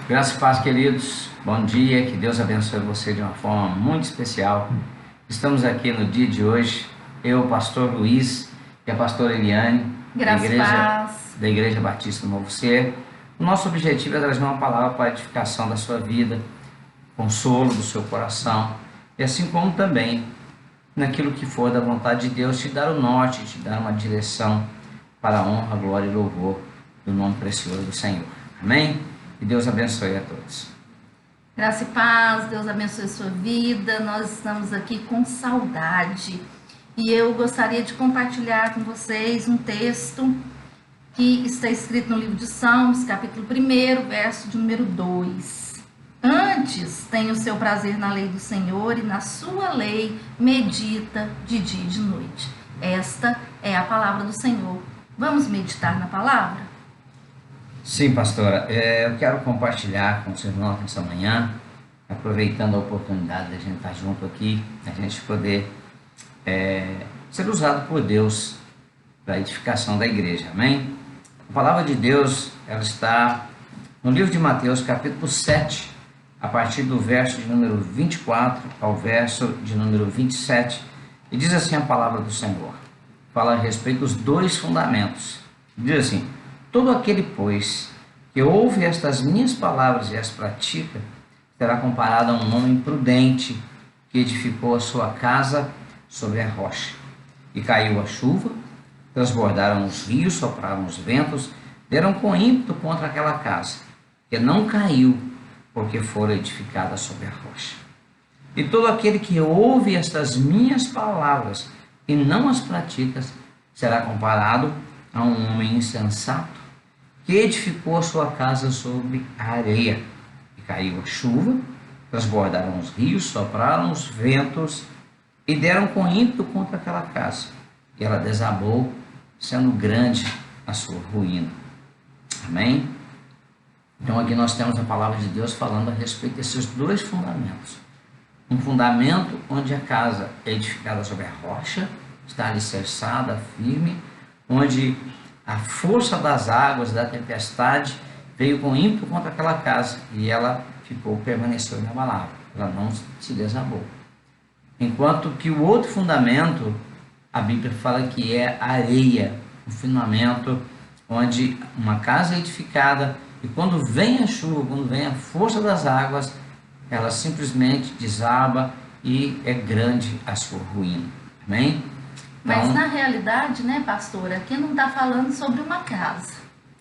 Graças e paz, queridos. Bom dia, que Deus abençoe você de uma forma muito especial. Estamos aqui no dia de hoje, eu, o pastor Luiz e a pastora Eliane, da Igreja Batista Novo Ser. O nosso objetivo é trazer uma palavra para a edificação da sua vida, consolo do seu coração, e assim como também naquilo que for da vontade de Deus, te dar o norte, te dar uma direção para a honra, glória e louvor do nome precioso do Senhor. Amém? E Deus abençoe a todos. Graça e paz, Deus abençoe a sua vida. Nós estamos aqui com saudade e eu gostaria de compartilhar com vocês um texto que está escrito no livro de Salmos, capítulo 1, verso de número 2. Antes tenha o seu prazer na lei do Senhor e na sua lei medita de dia e de noite. Esta é a palavra do Senhor. Vamos meditar na palavra? Sim, pastora, eu quero compartilhar com os irmãos nessa manhã, aproveitando a oportunidade de a gente estar junto aqui, a gente poder ser usado por Deus para a edificação da igreja, amém? A palavra de Deus, ela está no livro de Mateus, capítulo 7, a partir do verso de número 24 ao verso de número 27, e diz assim a palavra do Senhor, fala a respeito dos dois fundamentos, diz assim: todo aquele, pois, que ouve estas minhas palavras e as pratica, será comparado a um homem prudente que edificou a sua casa sobre a rocha. E caiu a chuva, transbordaram os rios, sopraram os ventos, deram com ímpeto contra aquela casa, que não caiu, porque fora edificada sobre a rocha. E todo aquele que ouve estas minhas palavras e não as pratica, será comparado a um homem insensato, que edificou a sua casa sobre a areia. E caiu a chuva, transbordaram os rios, sopraram os ventos, e deram com ímpeto contra aquela casa. E ela desabou, sendo grande a sua ruína. Amém? Então aqui nós temos a palavra de Deus falando a respeito desses dois fundamentos. Um fundamento onde a casa é edificada sobre a rocha, está alicerçada, firme, onde a força das águas, da tempestade, veio com ímpeto contra aquela casa e ela permaneceu inabalável, ela não se desabou. Enquanto que o outro fundamento, a Bíblia fala que é areia, um fundamento onde uma casa é edificada e quando vem a chuva, quando vem a força das águas, ela simplesmente desaba e é grande a sua ruína. Amém? Mas na realidade, né, pastora, aqui não está falando sobre uma casa,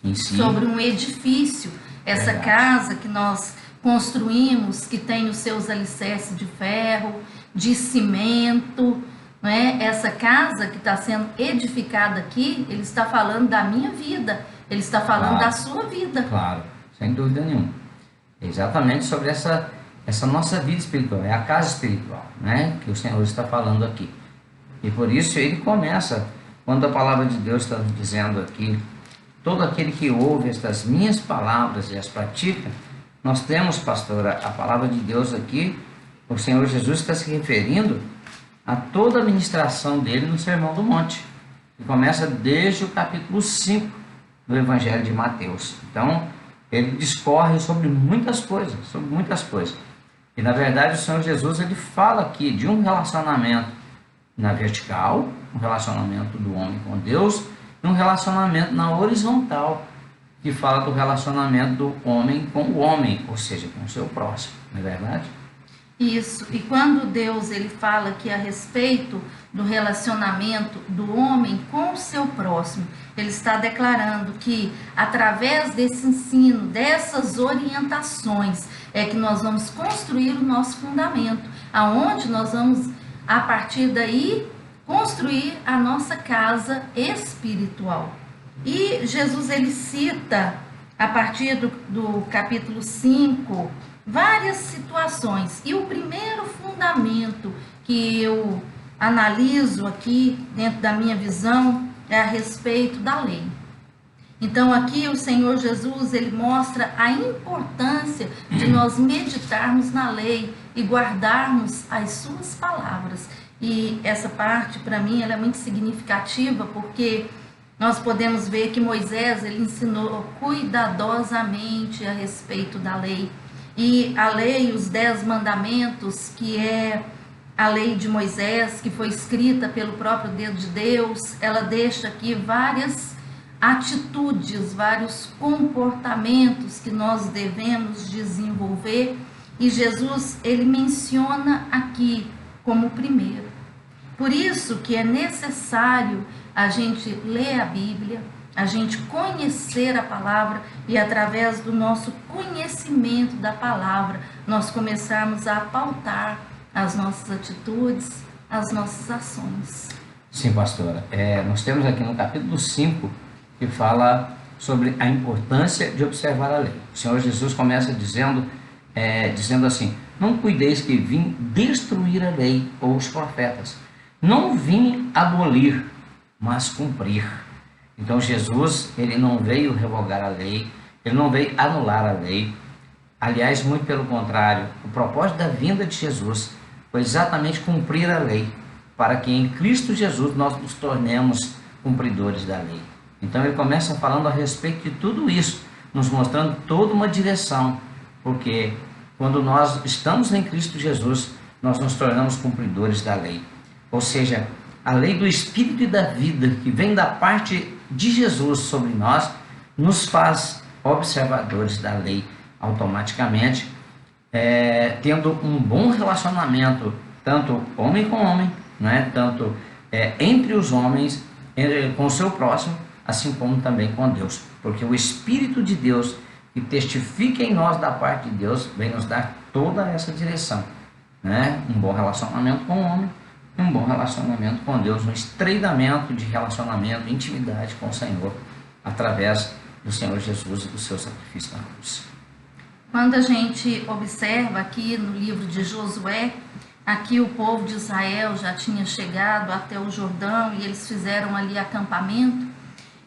em si, sobre um edifício. Essa casa que nós construímos, que tem os seus alicerces de ferro, de cimento, não é? Essa casa que está sendo edificada aqui, ele está falando da minha vida, ele está falando da sua vida. Claro, sem dúvida nenhuma. Exatamente sobre essa nossa vida espiritual, é a casa espiritual, né, que o Senhor está falando aqui. E por isso ele começa, quando a palavra de Deus está dizendo aqui, todo aquele que ouve estas minhas palavras e as pratica, nós temos, pastora, a palavra de Deus aqui, o Senhor Jesus está se referindo a toda a ministração dele no Sermão do Monte, que começa desde o capítulo 5 do Evangelho de Mateus. Então, ele discorre sobre muitas coisas, E na verdade o Senhor Jesus, ele fala aqui de um relacionamento na vertical, um relacionamento do homem com Deus, e um relacionamento na horizontal, que fala do relacionamento do homem com o homem, ou seja, com o seu próximo, não é verdade? Isso, e quando Deus ele fala aqui a respeito do relacionamento do homem com o seu próximo, ele está declarando que através desse ensino, dessas orientações, é que nós vamos construir o nosso fundamento, aonde nós vamos, a partir daí, construir a nossa casa espiritual. E Jesus ele cita, a partir do capítulo 5, várias situações. E o primeiro fundamento que eu analiso aqui, dentro da minha visão, é a respeito da lei. Então aqui o Senhor Jesus, ele mostra a importância de nós meditarmos na lei e guardarmos as suas palavras. E essa parte, para mim, ela é muito significativa, porque Nós podemos ver que Moisés, ele ensinou cuidadosamente a respeito da lei. E a lei, os 10 mandamentos, que é a lei de Moisés, que foi escrita pelo próprio dedo de Deus, ela deixa aqui várias atitudes, vários comportamentos que nós devemos desenvolver. E Jesus, ele menciona aqui como primeiro. Por isso que é necessário a gente ler a Bíblia, a gente conhecer a palavra e através do nosso conhecimento da palavra, nós começarmos a pautar as nossas atitudes, as nossas ações. Sim, pastora. Nós temos aqui no capítulo 5 que fala sobre a importância de observar a lei. O Senhor Jesus começa dizendo assim: não cuideis que vim destruir a lei ou os profetas. Não vim abolir, mas cumprir. Então Jesus, ele não veio revogar a lei, ele não veio anular a lei. Aliás, muito pelo contrário, o propósito da vinda de Jesus foi exatamente cumprir a lei, para que em Cristo Jesus nós nos tornemos cumpridores da lei. Então ele começa falando a respeito de tudo isso, nos mostrando toda uma direção, porque quando nós estamos em Cristo Jesus, nós nos tornamos cumpridores da lei. Ou seja, a lei do Espírito e da vida, que vem da parte de Jesus sobre nós, nos faz observadores da lei automaticamente, tendo um bom relacionamento, tanto homem com homem, né? Tanto entre os homens, com o seu próximo, assim como também com Deus. Porque o Espírito de Deus, que testifica em nós da parte de Deus, vem nos dar toda essa direção, né? Um bom relacionamento com o homem, um bom relacionamento com Deus, um estreitamento de relacionamento, intimidade com o Senhor, através do Senhor Jesus e do seu sacrifício na cruz. Quando a gente observa aqui no livro de Josué, aqui o povo de Israel já tinha chegado até o Jordão e eles fizeram ali acampamento.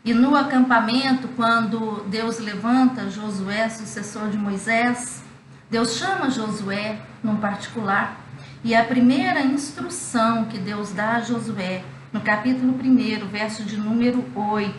E no acampamento, quando Deus levanta Josué, sucessor de Moisés, Deus chama Josué num particular. E a primeira instrução que Deus dá a Josué, no capítulo 1, verso de número 8.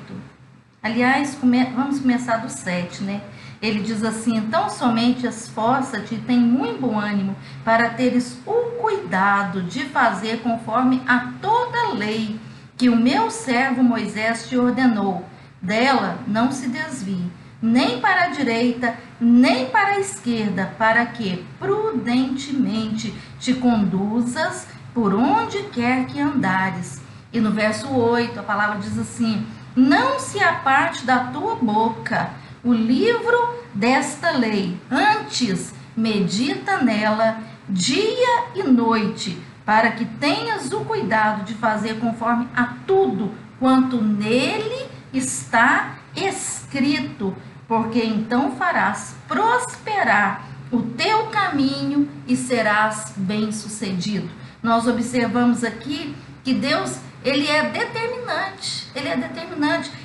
Aliás, vamos começar do 7, né? Ele diz assim: então somente esforça-te e tem muito bom ânimo para teres o cuidado de fazer conforme a toda a lei que o meu servo Moisés te ordenou. Dela não se desvie, nem para a direita, nem para a esquerda, para que prudentemente te conduzas por onde quer que andares. E no verso 8, a palavra diz assim: não se aparte da tua boca o livro desta lei, antes medita nela dia e noite, para que tenhas o cuidado de fazer conforme a tudo quanto nele está escrito, porque então farás prosperar o teu caminho e serás bem-sucedido. Nós observamos aqui que Deus, ele é determinante,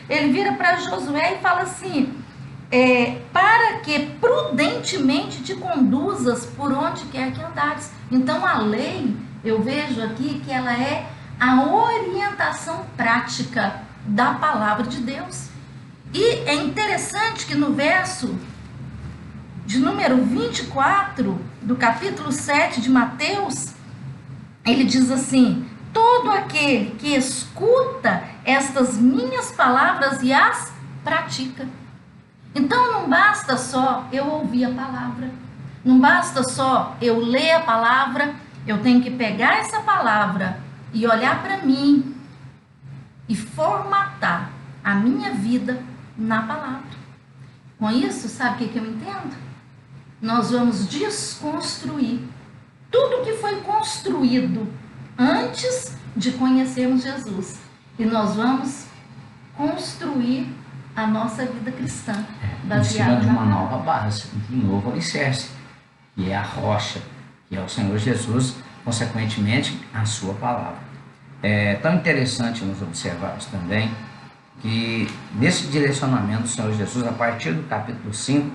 Ele vira para Josué e fala assim: para que prudentemente te conduzas por onde quer que andares. Então a lei, eu vejo aqui que ela é a orientação prática da palavra de Deus. E é interessante que no verso de número 24 do capítulo 7 de Mateus, ele diz assim: todo aquele que escuta estas minhas palavras e as pratica. Então não basta só eu ouvir a palavra, não basta só eu ler a palavra, eu tenho que pegar essa palavra e olhar para mim e formatar a minha vida na palavra. Com isso, sabe o que eu entendo? Nós vamos desconstruir tudo que foi construído antes de conhecermos Jesus. E nós vamos construir a nossa vida cristã, em cima de uma nova base, de um novo alicerce, que é a rocha, que é o Senhor Jesus, consequentemente a sua palavra. É tão interessante nos observarmos também que nesse direcionamento do Senhor Jesus, a partir do capítulo 5,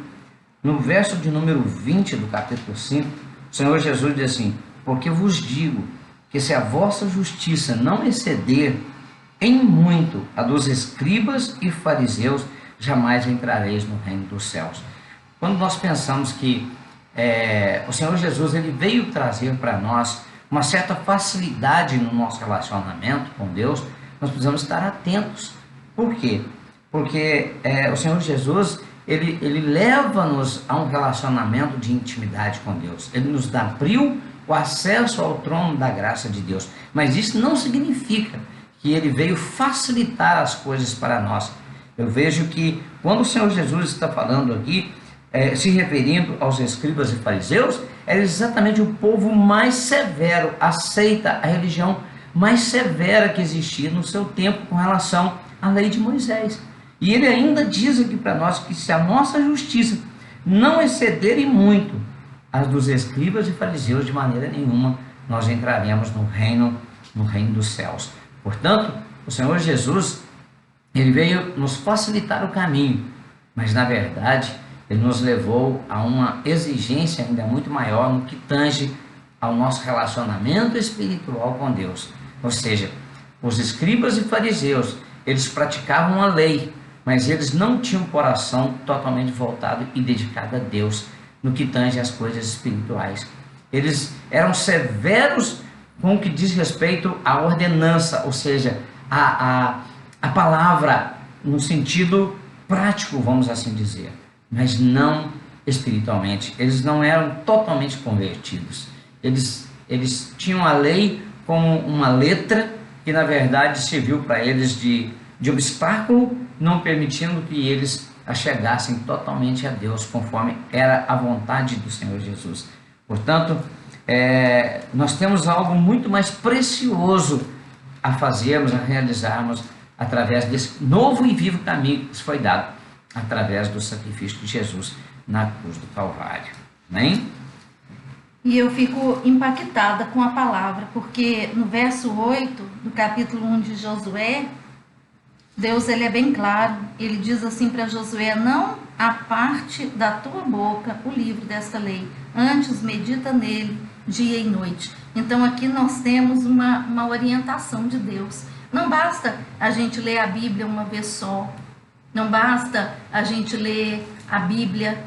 no verso de número 20 do capítulo 5, o Senhor Jesus diz assim: porque vos digo que se a vossa justiça não exceder em muito a dos escribas e fariseus, jamais entrareis no reino dos céus. Quando nós pensamos que o Senhor Jesus ele veio trazer para nós uma certa facilidade no nosso relacionamento com Deus, nós precisamos estar atentos. Por quê? Porque o Senhor Jesus ele leva-nos a um relacionamento de intimidade com Deus. Ele nos abriu o acesso ao trono da graça de Deus. Mas isso não significa que ele veio facilitar as coisas para nós. Eu vejo que quando o Senhor Jesus está falando aqui, se referindo aos escribas e fariseus, era exatamente o povo mais severo, aceita a religião mais severa que existia no seu tempo com relação à lei de Moisés. E ele ainda diz aqui para nós que se a nossa justiça não exceder em muito as dos escribas e fariseus, de maneira nenhuma nós entraremos no reino dos céus. Portanto, o Senhor Jesus, ele veio nos facilitar o caminho, mas na verdade ele nos levou a uma exigência ainda muito maior no que tange ao nosso relacionamento espiritual com Deus. Ou seja, os escribas e fariseus, eles praticavam a lei, mas eles não tinham um coração totalmente voltado e dedicado a Deus no que tange às coisas espirituais. Eles eram severos com o que diz respeito à ordenança, ou seja, a palavra no sentido prático, vamos assim dizer, mas não espiritualmente. Eles não eram totalmente convertidos. Eles tinham a lei como uma letra que na verdade serviu para eles de obstáculo, não permitindo que eles chegassem totalmente a Deus, conforme era a vontade do Senhor Jesus. Portanto, nós temos algo muito mais precioso a fazermos, a realizarmos, através desse novo e vivo caminho que nos foi dado, através do sacrifício de Jesus na cruz do Calvário. Amém? E eu fico impactada com a palavra, porque no verso 8 do capítulo 1 de Josué, Deus ele é bem claro, ele diz assim para Josué: não aparte da tua boca o livro desta lei, antes medita nele dia e noite. Então aqui nós temos uma orientação de Deus. Não basta a gente ler a Bíblia uma vez só, não basta a gente ler a Bíblia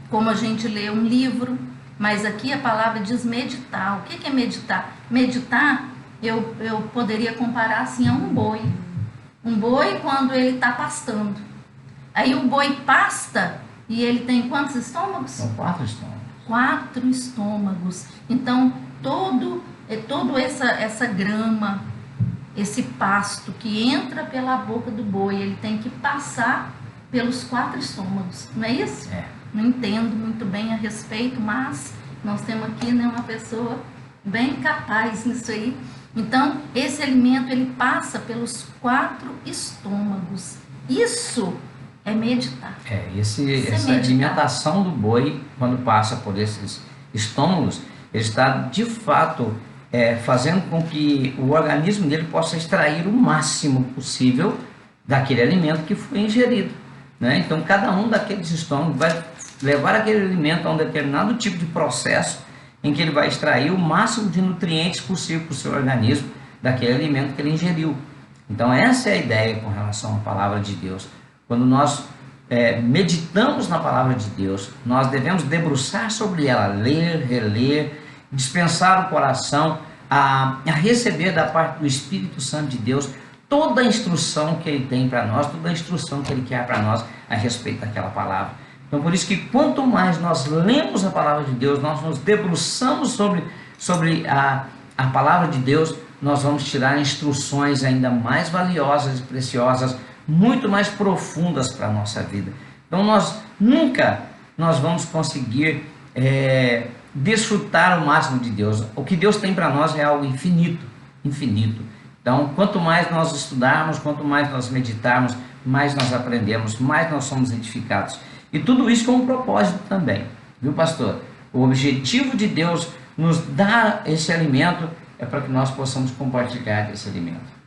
como a gente lê um livro, mas aqui a palavra diz meditar. O que é meditar? Meditar, eu poderia comparar assim a um boi. Um boi quando ele está pastando. Aí o boi pasta e ele tem quantos estômagos? São 4 estômagos. 4 estômagos. Então, todo essa grama, esse pasto que entra pela boca do boi, ele tem que passar pelos 4 estômagos. Não é isso? Não entendo muito bem a respeito, mas nós temos aqui, né, uma pessoa bem capaz nisso aí. Então, esse alimento ele passa pelos 4 estômagos. Isso é meditar. Essa meditar. alimentação do boi, quando passa por esses estômagos, ele está de fato fazendo com que o organismo dele possa extrair o máximo possível daquele alimento que foi ingerido, né? Então, cada um daqueles estômagos vai levar aquele alimento a um determinado tipo de processo em que ele vai extrair o máximo de nutrientes possível para o seu organismo daquele alimento que ele ingeriu. Então essa é a ideia com relação à palavra de Deus. Quando nós meditamos na palavra de Deus, nós devemos debruçar sobre ela, ler, reler, dispensar o coração a receber da parte do Espírito Santo de Deus toda a instrução que ele tem para nós, toda a instrução que ele quer para nós a respeito daquela palavra. Então, por isso que quanto mais nós lemos a palavra de Deus, nós nos debruçamos sobre a palavra de Deus, nós vamos tirar instruções ainda mais valiosas e preciosas, muito mais profundas para a nossa vida. Então, nós vamos conseguir desfrutar o máximo de Deus. O que Deus tem para nós é algo infinito, infinito. Então, quanto mais nós estudarmos, quanto mais nós meditarmos, mais nós aprendemos, mais nós somos edificados. E tudo isso com um propósito também, viu, pastor? O objetivo de Deus nos dar esse alimento é para que nós possamos compartilhar esse alimento.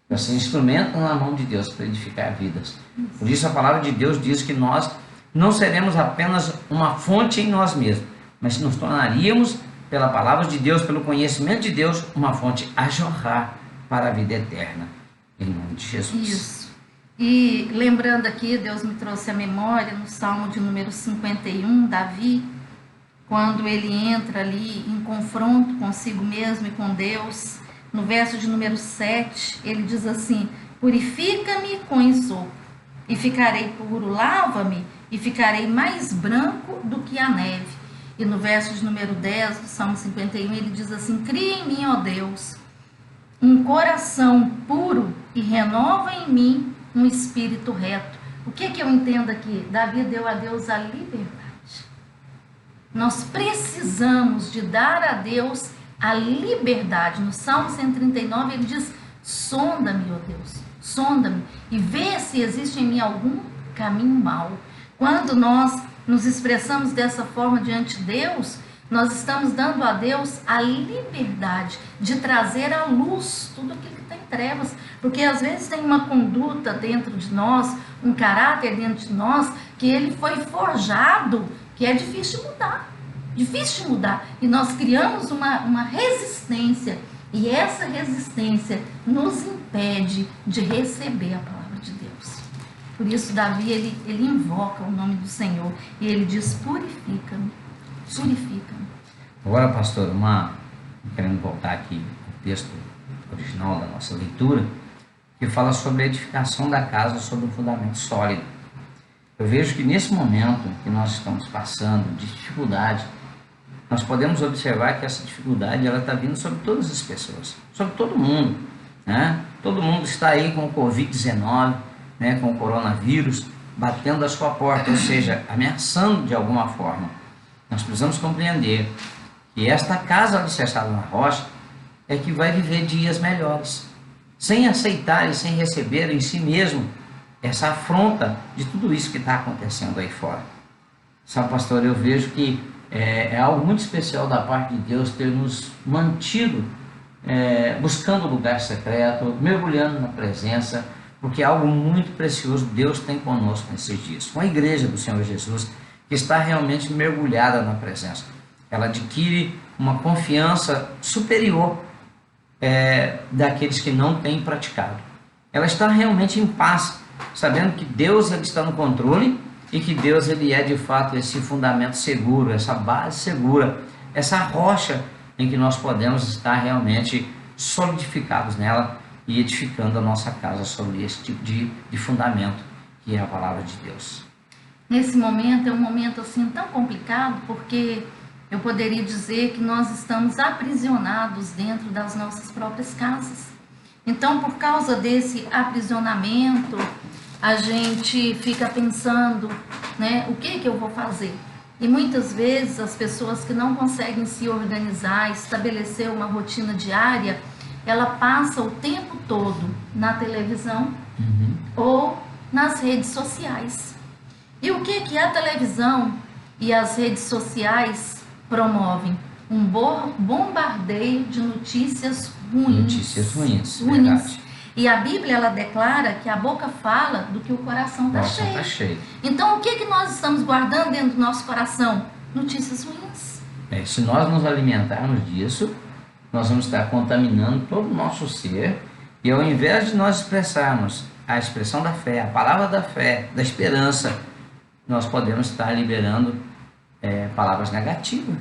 Esse instrumento na mão de Deus para edificar vidas. Por isso a palavra de Deus diz que nós não seremos apenas uma fonte em nós mesmos, mas nos tornaríamos, pela palavra de Deus, pelo conhecimento de Deus, uma fonte a jorrar para a vida eterna. em nome de Jesus. Isso. E lembrando aqui, Deus me trouxe a memória no Salmo de número 51, Davi, quando ele entra ali em confronto consigo mesmo e com Deus, no verso de número 7, ele diz assim: purifica-me com esopo, e ficarei puro, lava-me, e ficarei mais branco do que a neve. E no verso de número 10 do Salmo 51, ele diz assim: cria em mim, ó Deus, um coração puro e renova em mim um espírito reto. O que eu entendo aqui? Davi deu a Deus a liberdade. Nós precisamos de dar a Deus a liberdade. No Salmo 139 ele diz: sonda-me, ó Deus, sonda-me e vê se existe em mim algum caminho mau. Quando nós nos expressamos dessa forma diante de Deus, nós estamos dando a Deus a liberdade de trazer à luz tudo aquilo que está em trevas, porque às vezes tem uma conduta dentro de nós, um caráter dentro de nós, que ele foi forjado, que é difícil de mudar, e nós criamos uma resistência, e essa resistência nos impede de receber a palavra de Deus. Por isso Davi, ele invoca o nome do Senhor, e ele diz: purifica-me, purifica-me. Agora, pastor, querendo voltar aqui ao texto original da nossa leitura, que fala sobre a edificação da casa sobre um fundamento sólido. Eu vejo que nesse momento que nós estamos passando de dificuldade, nós podemos observar que essa dificuldade ela está vindo sobre todas as pessoas, sobre todo mundo, né? Todo mundo está aí com o Covid-19, né, com o coronavírus, batendo a sua porta, ou seja, ameaçando de alguma forma. Nós precisamos compreender que esta casa alicerçada na rocha é que vai viver dias melhores, sem aceitar e sem receber em si mesmo essa afronta de tudo isso que está acontecendo aí fora. Sabe, pastor, eu vejo que é algo muito especial da parte de Deus ter nos mantido buscando lugar secreto, mergulhando na presença, porque é algo muito precioso Deus tem conosco nesses dias. Com a igreja do Senhor Jesus, que está realmente mergulhada na presença. Ela adquire uma confiança superior daqueles que não têm praticado. Ela está realmente em paz, sabendo que Deus ele está no controle e que Deus ele é de fato esse fundamento seguro, essa base segura, essa rocha em que nós podemos estar realmente solidificados nela e edificando a nossa casa sobre esse tipo de fundamento que é a palavra de Deus. Nesse momento é um momento assim tão complicado, porque eu poderia dizer que nós estamos aprisionados dentro das nossas próprias casas. Então, por causa desse aprisionamento, a gente fica pensando, né, o que eu vou fazer? E muitas vezes as pessoas que não conseguem se organizar, estabelecer uma rotina diária, ela passa o tempo todo na televisão ou nas redes sociais. E o que a televisão e as redes sociais promovem? Um bombardeio de notícias ruins. Notícias ruins, verdade. E a Bíblia, ela declara que a boca fala do que o coração está cheio. Então, o que nós estamos guardando dentro do nosso coração? Notícias ruins. Se nós nos alimentarmos disso, nós vamos estar contaminando todo o nosso ser, e ao invés de nós expressarmos a expressão da fé, a palavra da fé, da esperança, nós podemos estar liberando palavras negativas.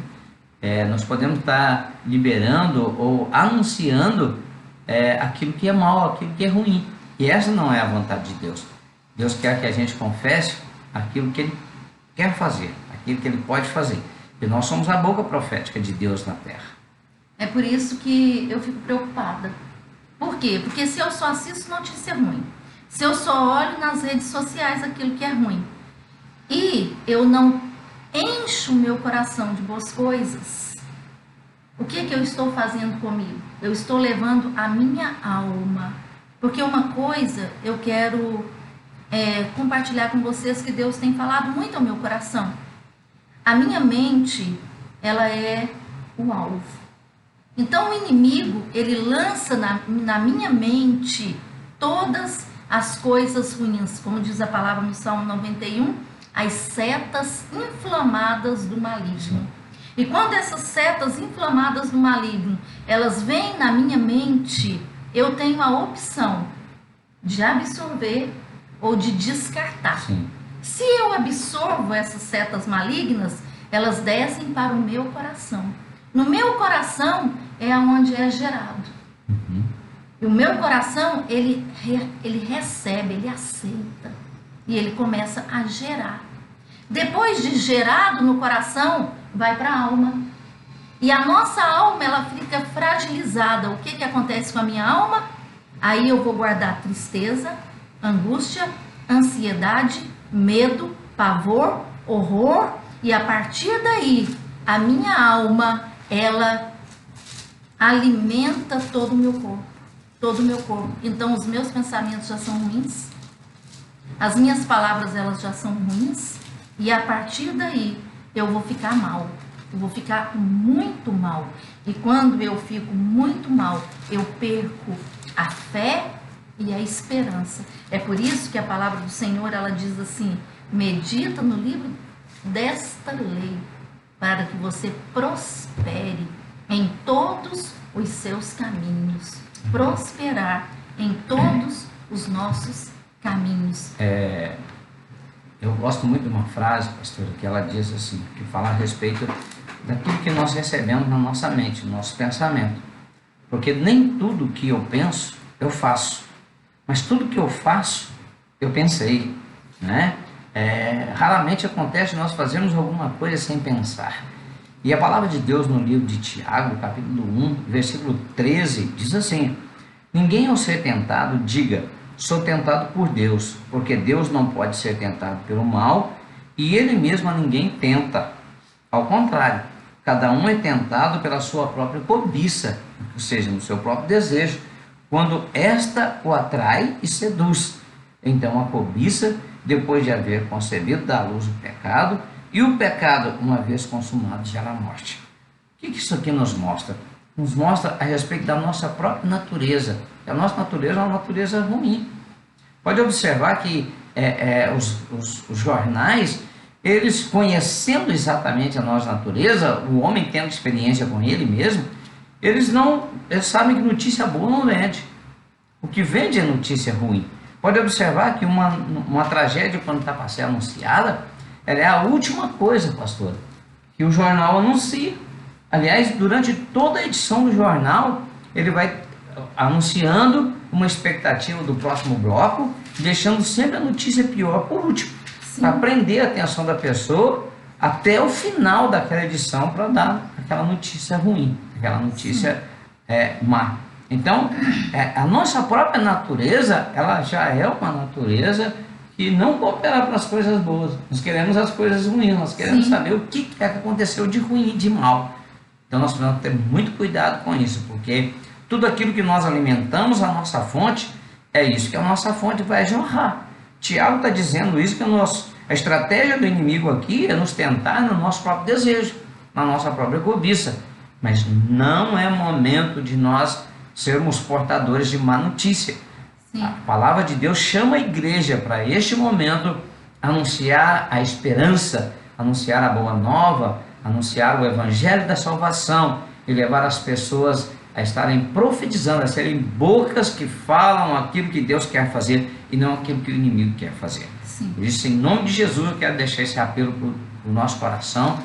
Nós podemos estar liberando ou anunciando aquilo que é mal, aquilo que é ruim. E essa não é a vontade de Deus. Deus quer que a gente confesse aquilo que Ele quer fazer, aquilo que Ele pode fazer. E nós somos a boca profética de Deus na terra. É por isso que eu fico preocupada. Por quê? Porque se eu só assisto notícia ruim, se eu só olho nas redes sociais aquilo que é ruim, e eu não encho o meu coração de boas coisas, o que eu estou fazendo comigo? Eu estou levando a minha alma. Porque uma coisa eu quero compartilhar com vocês que Deus tem falado muito ao meu coração. A minha mente, ela é o alvo. Então o inimigo, ele lança na minha mente todas as coisas ruins, como diz a palavra no Salmo 91, as setas inflamadas do maligno. E quando essas setas inflamadas do maligno, elas vêm na minha mente, eu tenho a opção de absorver ou de descartar. Sim. Se eu absorvo essas setas malignas, elas descem para o meu coração. No meu coração é onde é gerado. Uhum. E o meu coração, ele recebe, ele aceita. E ele começa a gerar. Depois de gerado no coração, vai para a alma. E a nossa alma, ela fica fragilizada. O que acontece com a minha alma? Aí eu vou guardar tristeza, angústia, ansiedade, medo, pavor, horror. E a partir daí, a minha alma, ela alimenta todo o meu corpo. Todo o meu corpo. Então, os meus pensamentos já são ruins. As minhas palavras, elas já são ruins. E a partir daí, eu vou ficar mal. Eu vou ficar muito mal. E quando eu fico muito mal, eu perco a fé e a esperança. É por isso que a palavra do Senhor, ela diz assim: medita no livro desta lei, para que você prospere em todos os seus caminhos. Prosperar em todos os nossos caminhos. Eu gosto muito de uma frase, pastora, que ela diz assim, que fala a respeito daquilo que nós recebemos na nossa mente, no nosso pensamento. Porque nem tudo que eu penso, eu faço. Mas tudo que eu faço, eu pensei, né? Raramente acontece nós fazermos alguma coisa sem pensar. E a palavra de Deus no livro de Tiago, capítulo 1, versículo 13, diz assim: ninguém ao ser tentado diga, sou tentado por Deus, porque Deus não pode ser tentado pelo mal, e ele mesmo a ninguém tenta. Ao contrário, cada um é tentado pela sua própria cobiça, ou seja, no seu próprio desejo, quando esta o atrai e seduz. Então a cobiça, depois de haver concebido, dá à luz o pecado, e o pecado, uma vez consumado, gera a morte. O que isso aqui nos mostra? Nos mostra a respeito da nossa própria natureza. A nossa natureza é uma natureza ruim. Pode observar que os jornais, eles conhecendo exatamente a nossa natureza, o homem tendo experiência com ele mesmo, eles sabem que notícia boa não vende. O que vende é notícia ruim. Pode observar que uma tragédia, quando está para ser anunciada, ela é a última coisa, pastor, que o jornal anuncia. Aliás, durante toda a edição do jornal, ele vai anunciando uma expectativa do próximo bloco, deixando sempre a notícia pior por último, para prender a atenção da pessoa até o final daquela edição, para dar aquela notícia ruim, aquela notícia má. Então, a nossa própria natureza, ela já é uma natureza que não coopera para as coisas boas. Nós queremos as coisas ruins, nós queremos saber o que aconteceu de ruim e de mal. Então nós precisamos ter muito cuidado com isso, porque tudo aquilo que nós alimentamos, a nossa fonte, é isso que a nossa fonte vai jorrar. Tiago está dizendo isso, que a estratégia do inimigo aqui é nos tentar no nosso próprio desejo, na nossa própria cobiça. Mas não é momento de nós sermos portadores de má notícia. Sim. A palavra de Deus chama a igreja para este momento anunciar a esperança, anunciar a boa nova, anunciar o evangelho da salvação e levar as pessoas a estarem profetizando, a serem bocas que falam aquilo que Deus quer fazer e não aquilo que o inimigo quer fazer. Sim. Por isso, em nome de Jesus, eu quero deixar esse apelo para o nosso coração,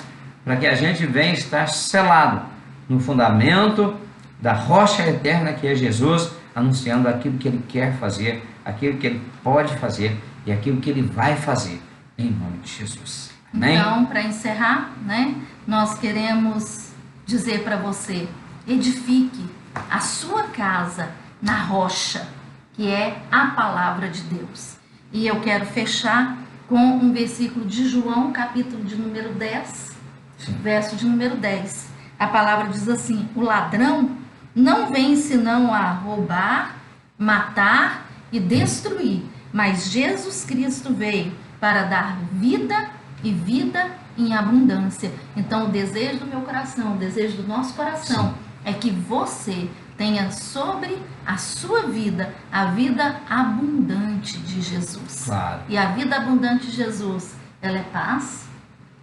para que a gente venha estar selado no fundamento da rocha eterna que é Jesus, anunciando aquilo que Ele quer fazer, aquilo que Ele pode fazer e aquilo que Ele vai fazer, em nome de Jesus. Amém? Então, para encerrar, nós queremos dizer para você: edifique a sua casa na rocha, que é a palavra de Deus. E eu quero fechar com um versículo de João, capítulo de número 10, verso de número 10. A palavra diz assim: o ladrão não vem senão a roubar, matar e destruir, mas Jesus Cristo veio para dar vida e vida em abundância. Então o desejo do meu coração, o desejo do nosso coração é que você tenha sobre a sua vida a vida abundante de Jesus. Claro. E a vida abundante de Jesus, ela é paz,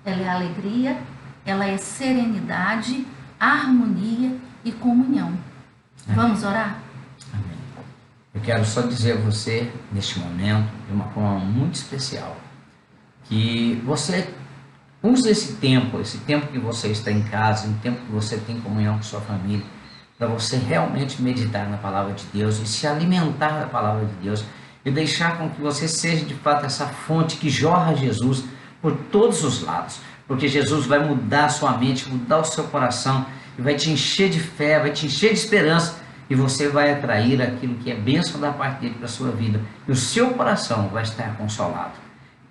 ela é alegria, ela é serenidade, harmonia e comunhão. Amém. Vamos orar? Amém. Eu quero só dizer a você, neste momento, de uma forma muito especial, que você use esse tempo que você está em casa, um tempo que você tem comunhão com sua família, para você realmente meditar na palavra de Deus e se alimentar da palavra de Deus e deixar com que você seja de fato essa fonte que jorra Jesus por todos os lados, porque Jesus vai mudar a sua mente, mudar o seu coração e vai te encher de fé, vai te encher de esperança, e você vai atrair aquilo que é bênção da parte dele para a sua vida, e o seu coração vai estar consolado.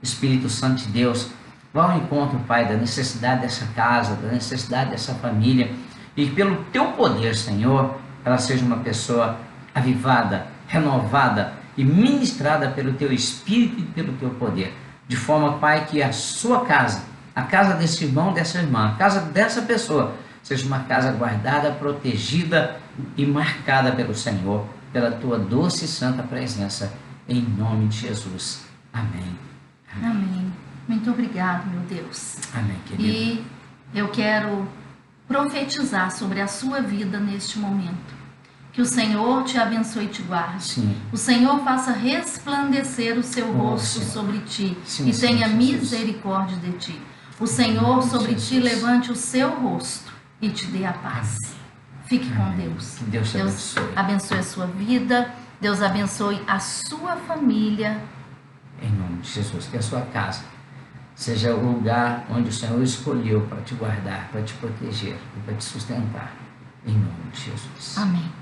Espírito Santo de Deus, vá ao encontro, Pai, da necessidade dessa casa, da necessidade dessa família, e pelo teu poder, Senhor, ela seja uma pessoa avivada, renovada e ministrada pelo teu Espírito e pelo teu poder, de forma, Pai, que a sua casa, a casa desse irmão, dessa irmã, a casa dessa pessoa, seja uma casa guardada, protegida e marcada pelo Senhor, pela tua doce e santa presença, em nome de Jesus. Amém. Amém. Muito obrigado, meu Deus. Amém, querido. E eu quero profetizar sobre a sua vida neste momento. Que o Senhor te abençoe e te guarde. Sim. O Senhor faça resplandecer o seu rosto Senhor. sobre ti, Sim, e tenha Senhor Jesus. misericórdia de ti. O Senhor sobre ti Jesus. levante o seu rosto e te dê a paz. Fique com Amém. Deus. Que Deus te abençoe. Abençoe a sua vida. Deus abençoe a sua família. Em nome de Jesus, que a sua casa seja o lugar onde o Senhor escolheu para te guardar, para te proteger e para te sustentar. Em nome de Jesus. Amém.